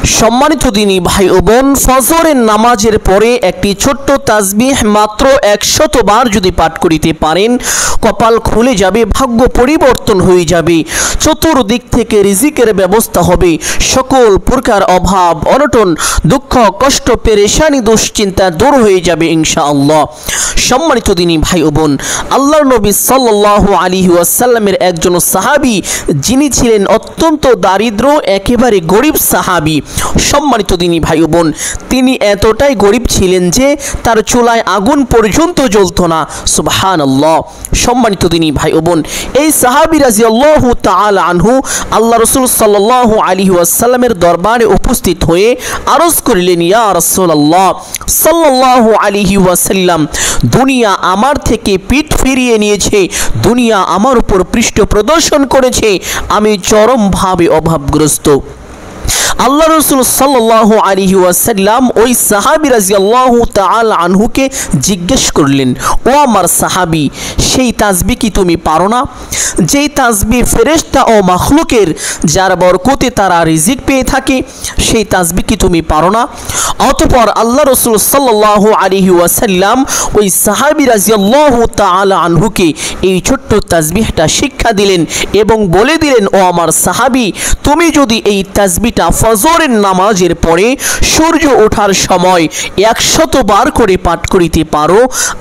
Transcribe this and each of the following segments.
সম্মানিত দিনী ভাই ও বোন, ফজরের নামাজের পরে একটি ছোট্ট তাসবিহ মাত্র 100 বার যদি পাঠ করিতে পারেন, কপাল খুলে যাবে, ভাগ্য পরিবর্তন হয়ে যাবে, চতুর্দিক থেকে রিজিকের ব্যবস্থা হবে, সকল প্রকার অভাব অনটন দুঃখ কষ্ট পেরেশানি দুশ্চিন্তা দূর হয়ে যাবে ইনশাআল্লাহ। সম্মানিত দিনী ভাই ও বোন, আল্লাহর নবী সাল্লাল্লাহু আলাইহি ওয়াসাল্লামের একজন সাহাবী, যিনি ছিলেন অত্যন্ত দারিদ্র, একেবারে গরিব সাহাবী। সম্মানিত দিনী ভাই ও বোন, তিনি এতটাই গরিব ছিলেন যে তার চুলায় আগুন পর্যন্ত জ্বলতো না। সুবহানাল্লাহ। সম্মানিত দিনী ভাই ও বোন, এই সাহাবী রাদিয়াল্লাহু তাআলা আনহু আল্লাহ রাসূল সাল্লাল্লাহু আলাইহি ওয়াসাল্লামের দরবারে উপস্থিত হয়ে আরজ করিলেন, ইয়া রাসূলুল্লাহ সাল্লাল্লাহু আলাইহি ওয়াসাল্লাম, দুনিয়া আমার থেকে পিঠ ফিরিয়ে নিয়েছে, দুনিয়া আমার উপর পৃষ্ঠ প্রদর্শন করেছে, আমি চরমভাবে অভাবগ্রস্ত। আল্লাহ রাসূল সাল্লাল্লাহু আলাইহি ওয়াসাল্লাম ওই সাহাবী রাদিয়াল্লাহু তাআলা আনহুকে জিজ্ঞেস করলেন, ও আমার সাহাবী, সেই তাসবিহ কি তুমি পারো না? যেই তাসবিহ ফেরেশতা ও মাখলুকের, যার বরকতে তারা রিজিক পেয়ে থাকে, সেই তাসবিহ কি তুমি পারো না? অতঃপর আল্লাহ রাসূল সাল্লাল্লাহু আলাইহি ওয়াসাল্লাম ওই সাহাবী রাদিয়াল্লাহু তাআলা আনহুকে এই ছোট্ট তাসবিহটা শিক্ষা দিলেন এবং বলে দিলেন, ও আমার সাহাবী, তুমি যদি এই তাসবিহটা ফজরের নামাজের পরে সূর্য ওঠার সময় 100 বার করে পাঠ করিতে পারো,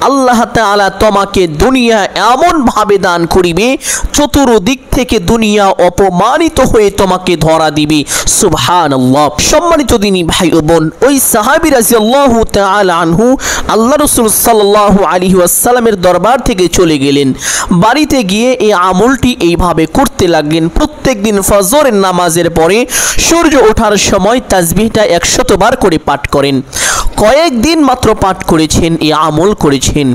আল্লাহ তাআলা তোমাকে দুনিয়া এমন ভাবে দান করিবে, চতুর্দিক থেকে দুনিয়া অপমানিত হয়ে তোমাকে ধরা দিবে। সুবহানাল্লাহ। সম্মানিত দিনী ভাই ও বোন, ওই সাহাবী রাদিয়াল্লাহু তাআলা আনহু আল্লাহ রাসূল সাল্লাল্লাহু আলাইহি ওয়াসাল্লামের দরবার থেকে চলে গেলেন। বাড়িতে গিয়ে এই আমলটি এইভাবে করতে লাগলেন। প্রত্যেকদিন ফজরের নামাজের পরে সূর্য ওঠার সময় তাসবিহটা 100 বার করে পাঠ করেন। কয়েকদিন মাত্র পাঠ করেছেন, এই আমল করেছেন,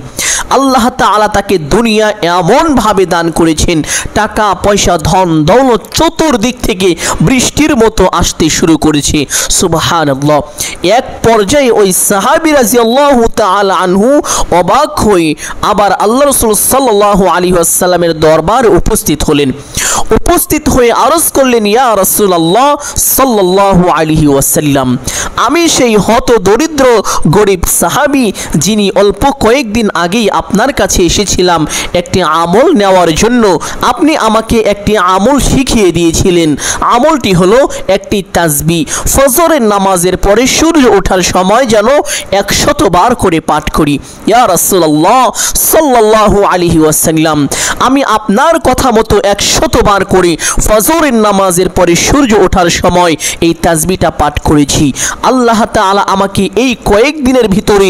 আল্লাহ তাআলা তাকে দুনিয়া এমন ভাবে দান করেছেন, টাকা পয়সা ধন দৌলত চতুর্দিক থেকে বৃষ্টির মতো আসতে শুরু করেছে। সুবহানাল্লাহ। এক পর্যায়ে ওই সাহাবী রাদিয়াল্লাহু তাআলা আনহু অবাক হয়ে আবার আল্লাহ রাসূল সাল্লাল্লাহু আলাইহি ওয়াসাল্লামের দরবারে উপস্থিত হলেন। উপস্থিত হয়ে আরজ করলেন, ইয়া রাসূলুল্লাহ সাল্লাল্লাহু আলাইহি ওয়াসাল্লাম, আমি সেই হত দরিদ্র গরিব সাহাবী, যিনি অল্প কয়েকদিন আগেই আপনার কাছে এসেছিলাম একটি আমল নেওয়ার জন্য। আপনি আমাকে একটি আমল শিখিয়ে দিয়েছিলেন। আমলটি হলো একটি তাসবিহ ফজরের নামাজের পরে সূর্য ওঠার সময় যেন 100 বার করে পাঠ করি। ইয়া রাসূলুল্লাহ সাল্লাল্লাহু আলাইহি ওয়াসাল্লাম, আমি আপনার কথা মতো 100 বার করে ফজরের নামাজের পরে সূর্য ওঠার সময় এই তাসবিহটা পাঠ করেছি। আল্লাহ তাআলা আমাকে এই কয়েকদিনের ভিতরে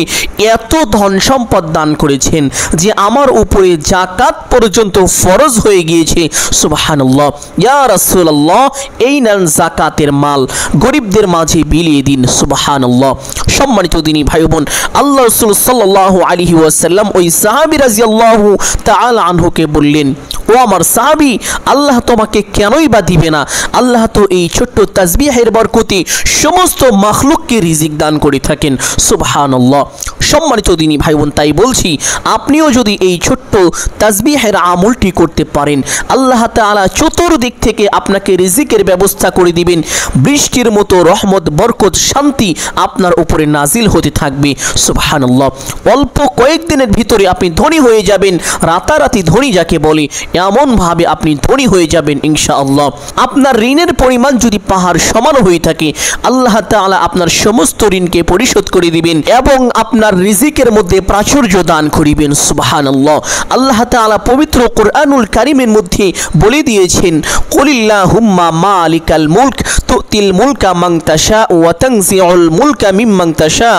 এত ধন সম্পদ দান করেছেন যে আমার উপরে যাকাত পর্যন্ত ফরজ হয়ে গিয়েছে। সুবহানাল্লাহ। ইয়া রাসূলুল্লাহ, এই নেন যাকাতের মাল, গরিবদের মাঝে বিলিয়ে দিন। সুবহানাল্লাহ। সম্মানিত দিনী ভাই বোন, আল্লাহ রাসূল সাল্লাল্লাহু আলাইহি ওয়াসাল্লাম ওই সাহাবী রাদিয়াল্লাহু তাআলা আনহুকে বললেন, ও আমার সাহাবী, আল্লাহ তোমাকে কেনই বা দিবে না? আল্লাহ তো এই ছোট্ট তাসবিহের বরকতে সমস্ত মাখলুককে রিজিক দান করে থাকেন। সুবহানাল্লাহ। সম্মানিত দিনী ভাই বোন, তাই বলছি, আপনিও যদি এই ছোট্ট তাসবিহের আমলটি করতে পারেন, আল্লাহ তাআলা চতুর্দিক থেকে আপনাকে রিজিকের ব্যবস্থা করে দিবেন। বৃষ্টির মতো রহমত বরকত শান্তি আপনার উপরে নাজিল হতে থাকবে। সুবহানাল্লাহ। অল্প কয়েকদিনের ভিতরে আপনি ধনী হয়ে যাবেন, রাতারাতি ধনী যাকে বলে, এমন ভাবে আপনি ধনী হয়ে যাবেন ইনশাআল্লাহ। আপনার ঋণের পরিমাণ যদি পাহাড় সমান হয়ে থাকে, আল্লাহ তাআলা আপনার সমস্ত ঋণকে পরিশোধ করে দিবেন এবং আপনার রিজিকের মধ্যে প্রাচুর্য দান করিবেন। সুবহানাল্লাহ। আল্লাহ তাআলা পবিত্র কোরআনুল কারীমের মধ্যে বলে দিয়েছেন, কুলিল্লাহুম্মা মালিকাল মুলক তুতিল মুলকা মান তাশা ওয়া তানজিউল মুলকা মিম্মান তাশা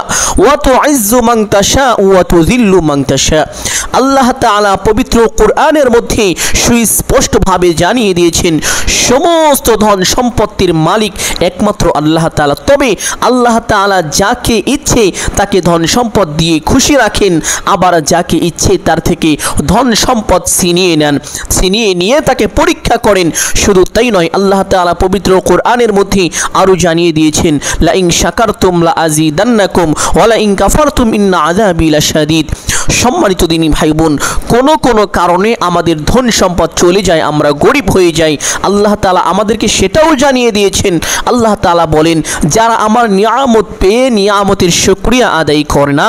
ওয়া তুইজ্জু মান তাশা ওয়া তুযিল্লু মান তাশা। আল্লাহ তাআলা পবিত্র কোরআনের মধ্যে সুস্পষ্টভাবে জানিয়ে দিয়েছেন, সমস্ত ধন সম্পত্তির মালিক একমাত্র আল্লাহ তাআলা। তবে আল্লাহ তাআলা যাকে ইচ্ছে তাকে ধন সম্পদ দিয়ে খুশি রাখেন, আবার যাকে ইচ্ছে তার থেকে ধন সম্পদ ছিনিয়ে নেন, ছিনিয়ে নিয়ে তাকে পরীক্ষা করেন। শুধু তাই নয়, আল্লাহ তাআলা পবিত্র কোরআনের মধ্যে আরও জানিয়ে দিয়েছেন, লা ইন শাকারতুম লা আযীদান্নাকুম ওয়া লা ইন কাফারতুম ইন্না আযাবি লাশাদীদ। সম্মানিত দিনী ভাই বোন, কোনো কারণে আমাদের ধন সম্পদ চলে যায়, আমরা গরিব হয়ে যাই। আল্লাহ তাআলা আমাদেরকে সেটাও জানিয়ে দিয়েছেন। আল্লাহ তাআলা বলেন, যারা আমার নিয়ামত পেয়ে নিয়ামতের শুকরিয়া আদায় করে না,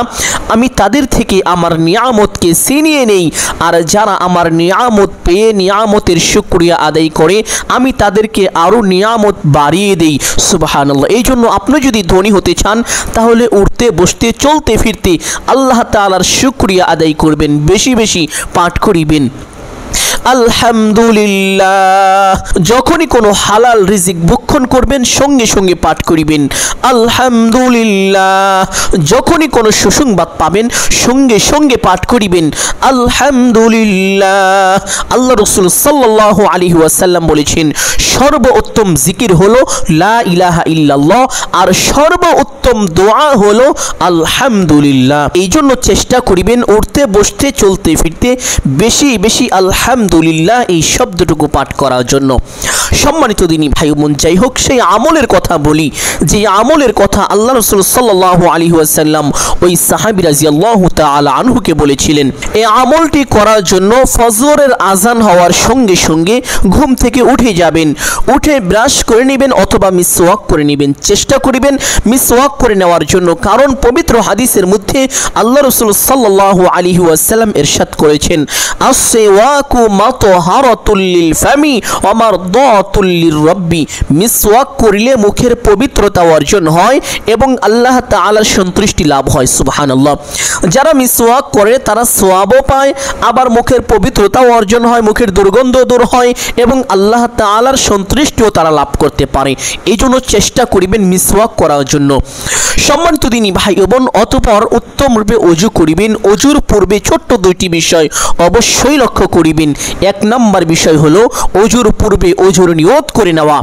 আমি তাদের থেকে আমার নিয়ামতকে ছিনিয়ে নেই। আর যারা আমার নিয়ামত পেয়ে নিয়ামতের শুকরিয়া আদায় করে, আমি তাদেরকে আরও নিয়ামত বাড়িয়ে দেই। সুবহানাল্লাহ। এই জন্য আপনি যদি ধনী হতে চান, তাহলে উঠতে বসতে চলতে ফিরতে আল্লাহ তাআলার শুকরিয়া আদায় করবেন, বেশি বেশি পাঠ করিবেন আলহামদুলিল্লাহ। যখনই কোনো হালাল রিজিক ভক্ষণ করবেন, সঙ্গে সঙ্গে পাঠ করিবেন আলহামদুলিল্লাহ। যখনই কোনো সুসংবাদ পাবেন, সঙ্গে সঙ্গে পাঠ করিবেন আলহামদুলিল্লাহ। আল্লাহ রাসূল সাল্লাল্লাহু আলাইহি ওয়াসাল্লাম বলেছেন, সর্বোত্তম জিকির হলো লা ইলাহা ইল্লাল্লাহ, আর সর্বোত্তম দোয়া হলো আলহামদুলিল্লাহ। এই জন্য চেষ্টা করিবেন উঠতে বসতে চলতে ফিরতে বেশি বেশি আলহামদুলিল্লাহ এই শব্দটুকু পাঠ করার জন্য। সম্মানিত দিনী ভাই বোন, যাই হোক, সেই আমলের কথা বলি, যে আমলের কথা আল্লাহ রাসূল সাল্লাল্লাহু আলাইহি ওয়াসাল্লাম ওই সাহাবী রাদিয়াল্লাহু তাআলা আনহুকে বলেছিলেন। এই আমলটি করার জন্য ফজরের আজান হওয়ার সঙ্গে সঙ্গে ঘুম থেকে উঠে যাবেন, উঠে ব্রাশ করে নেবেন অথবা মিসওয়াক করে নেবেন। চেষ্টা করিবেন মিসওয়াক করে নেওয়ার জন্য, কারণ পবিত্র হাদিসের মধ্যে আল্লাহ রাসূল সাল্লাল্লাহু আলাইহি ওয়াসাল্লাম ইরশাদ করেছেন, আসওয়াকু মাতহারাতুল লিল ফামি ওয়া মারদাতুল লিররাব্বি। মিসওয়াক করিলে মুখের পবিত্রতা অর্জন হয় এবং আল্লাহ তাআলার সন্তুষ্টি লাভ হয়। সুবহানাল্লাহ। যারা মিসওয়াক করে তারা সওয়াবও পায়, আবার মুখের পবিত্রতাও অর্জন হয়, মুখের দুর্গন্ধ দূর হয় এবং আল্লাহ তাআলার সন্তুষ্টিও তারা লাভ করতে পারে। এই জন্য চেষ্টা করিবেন মিসওয়াক করার জন্য। সম্মানিত দিনী ভাই বোন, অতঃপর উত্তম রূপে ওযু করিবেন। ওযুর পূর্বে ছোট্ট দুইটি বিষয় অবশ্যই লক্ষ্য করিবেন। এক নম্বর বিষয় হলো ওযুর পূর্বে ওযুর নিয়ত করে নেওয়া।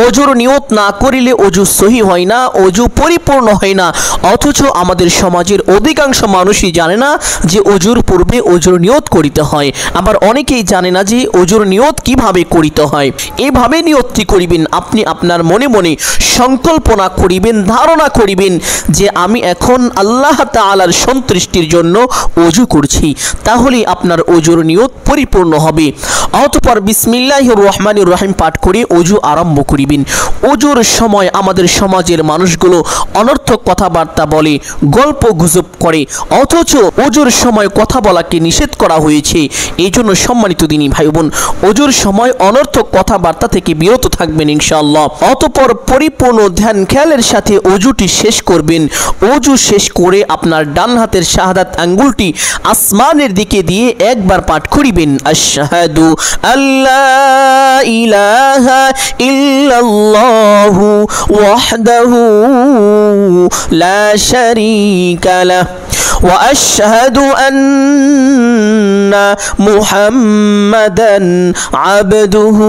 ওযুর নিয়ত না করিলে ওযু সহি হয় না, ওযু পরিপূর্ণ হয় না। অথচ আমাদের সমাজের অধিকাংশ মানুষই জানে না যে ওযুর পূর্বে ওযুর নিয়ত করিতে হয়। আবার অনেকেই জানে না যে ওযুর নিয়ত কিভাবে করিতে হয়। এইভাবে নিয়তটি করিবেন, আপনি আপনার মনে মনে সংকল্পনা করিবেন, ধারণা করিবেন যে আমি এখন আল্লাহ তাআলার সন্তুষ্টির জন্য ওযু করছি, তাহলে আপনার ওযুর নিয়ত পরিপূর্ণ হবে। অতঃপর বিসমিল্লাহির রহমানির রহিম পাঠ করে ওযু আরম্ভ করিবেন। ওযুর সময় আমাদের সমাজের মানুষগুলো অনর্থক কথাবার্তা বলে, গল্প গুজব করে, অথচ ওযুর সময় কথা বলাকে নিষেধ করা হয়েছে। এই জন্য সম্মানিত দিনী ভাই বোন, ওযুর সময় অনর্থক কথাবার্তা থেকে বিরত থাকবেন ইনশাআল্লাহ। অতঃপর পরিপূর্ণ ধ্যান খেয়ালের সাথে ওযুটি শেষ করবেন। ওযু শেষ করে আপনার ডান হাতের শাহাদাত আঙ্গুলটি আসমানের দিকে দিয়ে একবার পাঠ করিবেন, আশহাদু আল্লা ইলাহা ইল্লাল্লাহু ওয়াহদাহু লা শারীকা লাহ ওয়া আশহাদু আন্না মুহাম্মাদান আবদুহু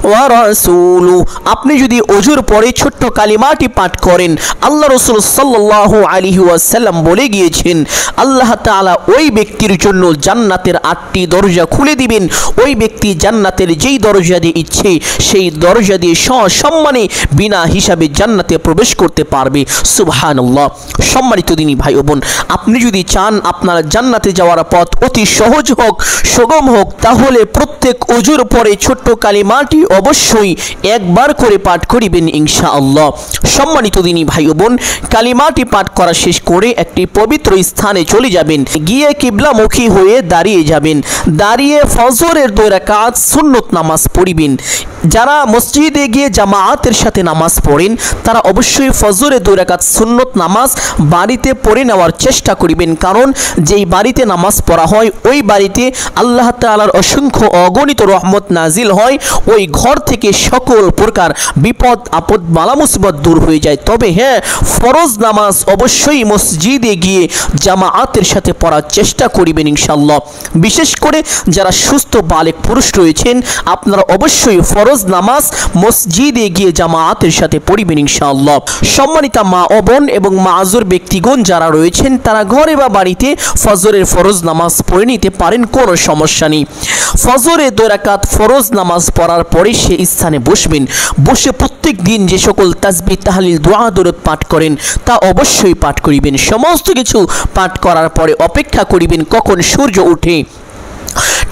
ওয়া রাসূলুহু। আপনি যদি ওযুর পরে ছোট্ট কালিমাটি পাঠ করেন, আল্লাহ রাসূল সাল্লাল্লাহু আলাইহি ওয়াসাল্লাম বলে গিয়েছেন, আল্লাহ তাআলা ওই ব্যক্তির জন্য জান্নাতের 8টি দরজা খুলে দিবেন। ওই ব্যক্তি জান্নাতের যেই দরজা দিয়ে ইচ্ছে সেই দরজা দিয়ে সসম্মানে বিনা হিসাবে জান্নাতে প্রবেশ করতে পারবে। সুবহানাল্লাহ। সম্মানিত দিনী ভাই বোন, আপনি যদি চান আপনার জান্নাতে যাওয়ার পথ অতি সহজ হোক, সুগম হোক, তাহলে প্রত্যেক ওযুর পরে ছোট্ট কালিমাটি অবশ্যই একবার করে পাঠ করিবেন ইনশাআল্লাহ। সম্মানিত দিনী ভাই বোন, কালিমাটি পাঠ করা শেষ করে একটি পবিত্র স্থানে চলে যাবেন, গিয়ে কিবলামুখী হয়ে দাঁড়িয়ে যাবেন। দাঁড়িয়ে ফজরের 2 রাকাত সুন্নত নামাজ পড়িবেন। যারা মসজিদে গিয়ে জামাআতের সাথে নামাজ পড়েন, তারা অবশ্যই ফজরের 2 রাকাত সুন্নত নামাজ বাড়িতে পড়ে নেওয়ার চেষ্টা করিবেন, কারণ যেই বাড়িতে নামাজ পড়া হয় ওই বাড়িতে আল্লাহ তাআলার অসংখ্য অগণিত রহমত নাজিল হয়। ওই ঘর থেকে সকল প্রকার বিপদ আপদ বালা মুসিবত দূর হয়ে যায়। তবে হ্যাঁ, ফরজ নামাজ অবশ্যই মসজিদে গিয়ে জামাআতের সাথে পড়ার চেষ্টা করিবেন ইনশাআল্লাহ। বিশেষ করে যারা সুস্থ বালেক পুরুষ রয়েছেন, আপনারা অবশ্যই ফরজ নামাজ মসজিদে গিয়ে জামাআতের সাথে পড়িবেন ইনশাআল্লাহ। সম্মানিতা মা ও বোন এবং মাযুর ব্যক্তিগণ যারা রয়েছেন, তারা ঘরে বা বাড়িতে ফজরের ফরজ নামাজ পড়ে নিতে পারেন, কোনো সমস্যা নেই। ফজরে 2 রাকাত ফরজ নামাজ পড়ার পরে সে স্থানে বসবেন। বসে প্রত্যেক দিন যে সকল তাসবিহ তাহলিল দোয়া দরুদ পাঠ করেন তা অবশ্যই পাঠ করিবেন। সমস্ত কিছু পাঠ করার পরে অপেক্ষা করিবেন কখন সূর্য ওঠে।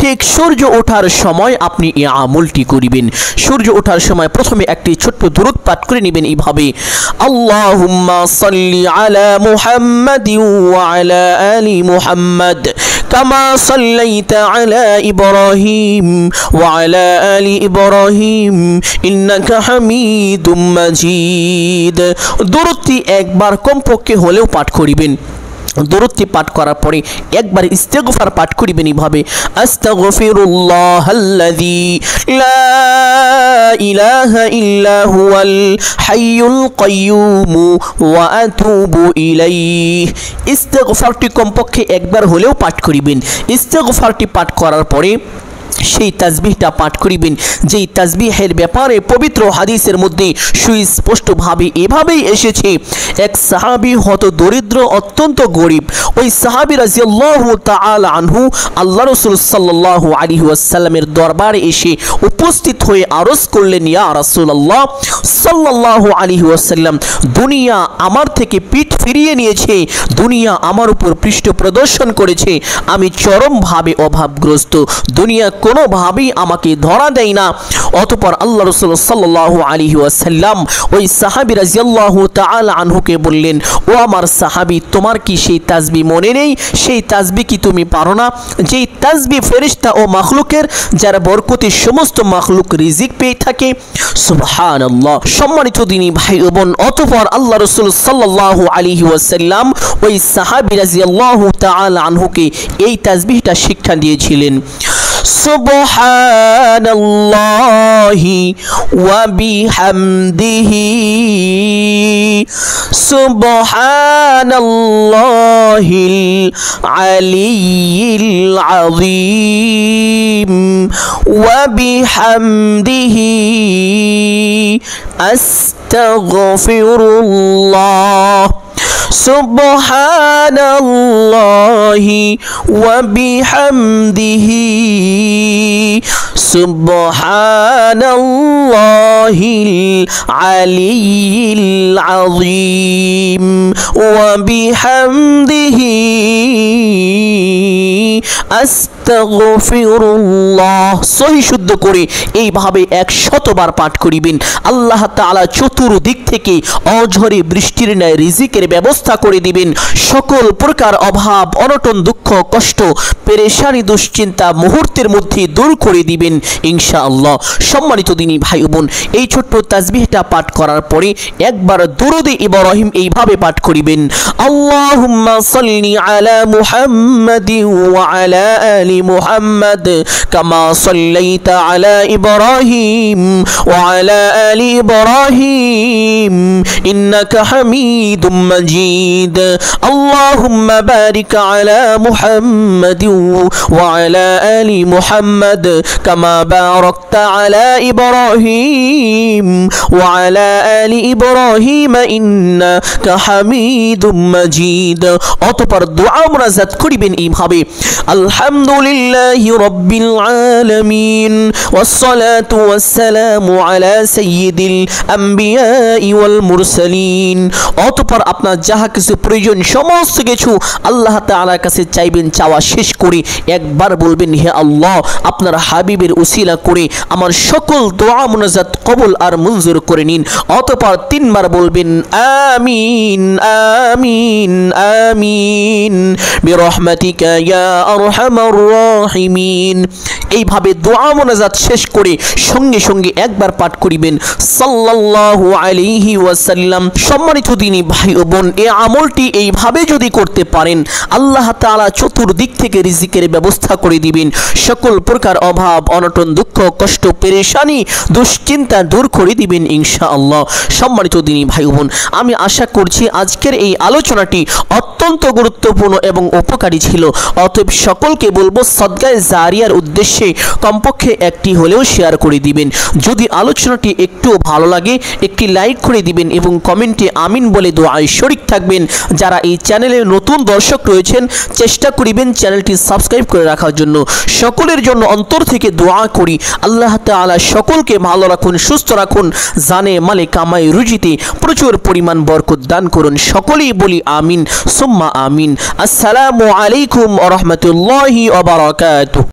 ঠিক সূর্য ওঠার সময় আপনি এই আমলটি করিবেন। সূর্য ওঠার সময় প্রথমে একটি ছোট্ট দুরূদ পাঠ করে নেবেন এইভাবে, আল্লাহুম্মা সাল্লি আলা মুহাম্মাদিন ওয়া আলা আলি মুহাম্মাদ কামা সাল্লাইতা আলা ইব্রাহিম ওয়া আলা আলি ইব্রাহিম ইন্নাকা হামিদুম মাজিদ। দুরূদটি একবার কমপক্ষে হলেও পাঠ করিবেন। দুরূদটি পাঠ করার পরে একবার ইস্তেগফার পাঠ করিবেন এইভাবে, আস্তাগফিরুল্লাহাল্লাযী লা ইলাহা ইল্লা হুয়াল হাইয়ুল কাইয়্যুম ওয়া আতুবু ইলাইহি। ইস্তেগফারটি কমপক্ষে একবার হলেও পাঠ করিবেন। ইস্তেগফারটি পাঠ করার পরে সেই তাসবিহটা পাঠ করিবেন, যেই তাসবিহের ব্যাপারে পবিত্র হাদিসের মধ্যে সুস্পষ্টভাবে এভাবেই এসেছে, এক সাহাবী হত দরিদ্র, অত্যন্ত গরিব। ওই সাহাবী রাদিয়াল্লাহু তাআলা আনহু আল্লাহ রাসূল সাল্লাল্লাহু আলাইহি ওয়াসাল্লামের দরবারে এসে উপস্থিত হয়ে আরজ করলেন, ইয়া রাসূলুল্লাহ সাল্লাল্লাহু আলাইহি ওয়াসাল্লাম, দুনিয়া আমার থেকে পিঠ ফিরিয়ে নিয়েছে, দুনিয়া আমার উপর পৃষ্ঠ প্রদর্শন করেছে, আমি চরমভাবে অভাবগ্রস্ত, দুনিয়া কোনোভাবেই আমাকে ধরা দেয় না। অতঃপর আল্লাহ রাসূল সাল্লাল্লাহু আলাইহি ওয়াসাল্লাম ওই সাহাবী রাদিয়াল্লাহু তাআলা আনহুকে বললেন, ও আমার সাহাবী, তোমার কি সেই তাসবিহ মনে নেই? সেই তাসবিহ কি তুমি পারো না? যেই তাসবিহ ফেরেশতা ও মাখলুকের, যার বরকতে সমস্ত মাখলুক রিজিক পেয়ে থাকে। সুবহানাল্লাহ। সম্মানিত দিনী ভাই ও বোন, অতঃপর আল্লাহ রাসূল সাল্লাল্লাহু আলাইহি ওয়াসাল্লাম ওই সাহাবী রাদিয়াল্লাহু তাআলা আনহুকে এই তাসবিহটা শিক্ষা দিয়েছিলেন, সুবহানাল্লাহি ওয়া বিহামদিহি সুবহানাল্লাহিল আলিয়্যিল আযীম ওয়া বিহামদিহি আস্তাগফিরুল্লাহ সুবহানাল্লাহি ওয়া বিহামদিহি সুবহানাল্লাহিল আলিয়্যিল আযীম ওয়া বিহামদিহি আস্তাগফিরুল্লাহ। সহি শুদ্ধ করে এইভাবে 100 বার পাঠ করিবেন। আল্লাহ তাআলা চতুর্দিক থেকে অঝরে বৃষ্টির ন্যায় রিজিকের ব্যবস্থা করে দিবেন। সকল প্রকার অভাব, অনটন, দুঃখ, কষ্ট, পেরেশানি, দুশ্চিন্তা মুহূর্তের মধ্যে দূর করে দিবেন ইনশাআল্লাহ। সম্মানিত দিনী ভাই বোন, এই ছোট্ট তাসবিহটা পাঠ করার পরে একবার দুরূদে ইব্রাহিম এইভাবে পাঠ করিবেন, আল্লাহুম্মা সাল্লি আলা মুহাম্মাদিন ওয়া আলা আলি মুহাম্মাদ কামা সাল্লাইতা আলা ইব্রাহিম ওয়া আলা আলি ইব্রাহিম ইন্নাকা হামিদুম মাজিদ। আল্লাহুম্মা বারিক আলা মুহাম্মাদিন ওয়া আলা আলি মুহাম্মাদ কামা বারাকতা আলা ইব্রাহিম ওয়া আলা আলি ইব্রাহিম ইন্নাকা হামিদুম মাজিদ। অতঃপর দোয়া মুনাজাত করিবেন এইভাবে, আলহামদুলিল্লাহি রাব্বিল আলামিন ওয়াসসালাতু ওয়াসসালামু আলা সাইয়্যিদিল আম্বিয়াই ওয়াল মুরসালিন। অতঃপর আপনার যাহা কিছু প্রয়োজন সমস্ত কিছু আল্লাহ তাআলার কাছে চাইবেন। চাওয়া শেষ করে একবার বলবেন, হে আল্লাহ, আপনার হাবিবের উসিলা করে আমার সকল দোয়া মুনাজাত কবুল আর মঞ্জুর করে নিন। অতঃপর 3 বার বলবেন, আমিন আমিন আমিন বিরহমাতিকা ইয়া আরহামার রাহিমিন। এইভাবে দোয়া মুনাজাত শেষ করে সঙ্গে সঙ্গে একবার পাঠ করিবেন সাল্লাল্লাহু আলাইহি ওয়াসাল্লাম। সম্মানিত দিনী ভাই ও বোন, এই আমলটি এইভাবে যদি করতে পারেন, আল্লাহ তাআলা চতুর্দিক থেকে রিজিকের ব্যবস্থা করে দিবেন। সকল প্রকার অভাব, অনটন, দুঃখ, কষ্ট, পেরেশানি, দুশ্চিন্তা দূর করে দিবেন ইনশাআল্লাহ। সম্মানিত দিনী ভাই ও বোন, আমি আশা করছি আজকের এই আলোচনাটি অত্যন্ত গুরুত্বপূর্ণ এবং উপকারী ছিল। অতএব সকলকে বলবো, সদকায়ে জারিয়ার উদ্দেশ্যে কমপক্ষে একটি হলেও শেয়ার করে দিবেন। যদি আলোচনাটি একটু ভালো লাগে একটি লাইক করে দিবেন এবং কমেন্টে আমিন বলে দোয়ায় শরীক থাকবেন। যারা এই চ্যানেলের নতুন দর্শক রয়েছেন, চেষ্টা করিবেন চ্যানেলটি সাবস্ক্রাইব করে রাখার জন্য। সকলের জন্য অন্তর থেকে দোয়া করি, আল্লাহ তাআলা সকলকে ভালো রাখুন, সুস্থ রাখুন, জানে মালে কামাই রুজিতে প্রচুর পরিমাণ বরকত দান করুন। সকলেই বলি আমিন সুম্মা আমিন। আসসালামু আলাইকুম ওয়া রাহমাতুল্লাহি ওয়া বারাকাতুহু।